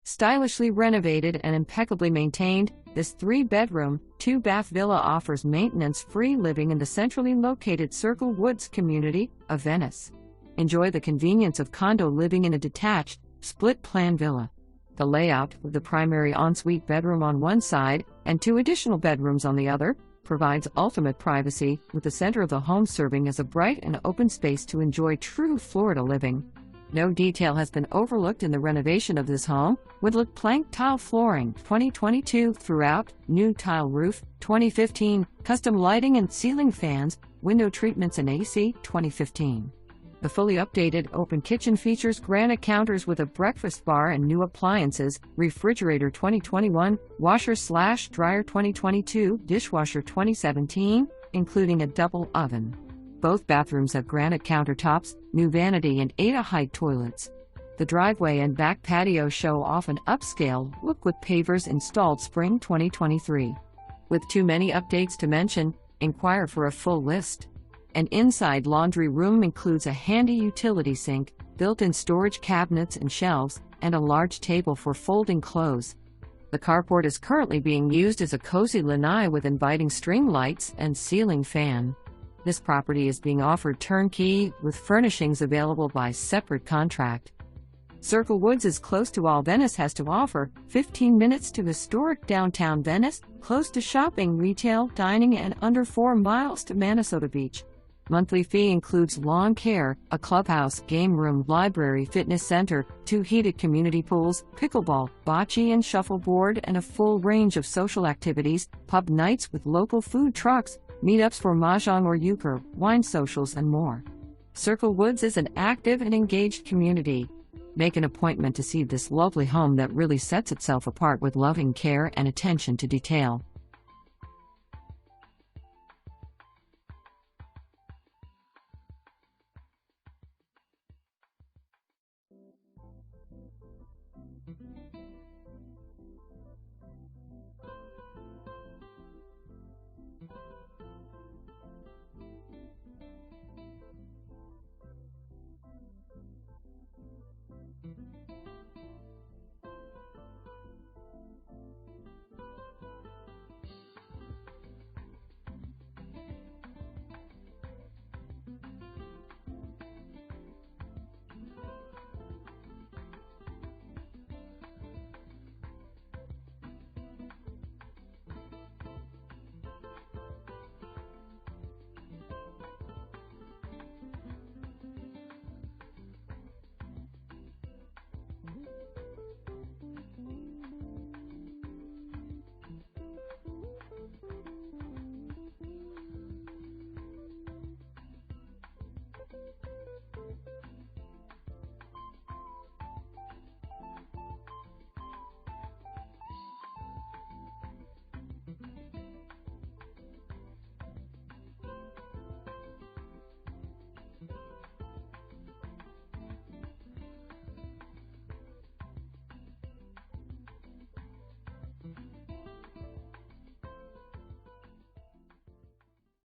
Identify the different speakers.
Speaker 1: Stylishly renovated and impeccably maintained, this 3-bedroom, 2-bath villa offers maintenance-free living in the centrally located Circlewood community of Venice. Enjoy the convenience of condo living in a detached, split-plan villa. The layout, with the primary ensuite bedroom on one side and 2 additional bedrooms on the other, provides ultimate privacy, with the center of the home serving as a bright and open space to enjoy true Florida living. No detail has been overlooked in the renovation of this home, with plank tile flooring 2022 throughout, new tile roof 2015, custom lighting and ceiling fans, window treatments and AC 2015. The fully updated open kitchen features granite counters with a breakfast bar and new appliances, refrigerator 2021, washer/dryer 2022, dishwasher 2017, including a double oven. Both bathrooms have granite countertops, new vanity and 8-height toilets. The driveway and back patio show off an upscale look with pavers installed spring 2023. With too many updates to mention, inquire for a full list. An inside laundry room includes a handy utility sink, built-in storage cabinets and shelves, and a large table for folding clothes. The carport is currently being used as a cozy lanai with inviting string lights and ceiling fan. This property is being offered turnkey, with furnishings available by separate contract. Circlewood is close to all Venice has to offer, 15 minutes to historic downtown Venice, close to shopping, retail, dining, and under 4 miles to Minnesota Beach. Monthly fee includes lawn care, a clubhouse, game room, library, fitness center, 2 heated community pools, pickleball, bocce and shuffleboard, and a full range of social activities, pub nights with local food trucks, meetups for mahjong or euchre, wine socials, and more. Circlewood is an active and engaged community. Make an appointment to see this lovely home that really sets itself apart with loving care and attention to detail.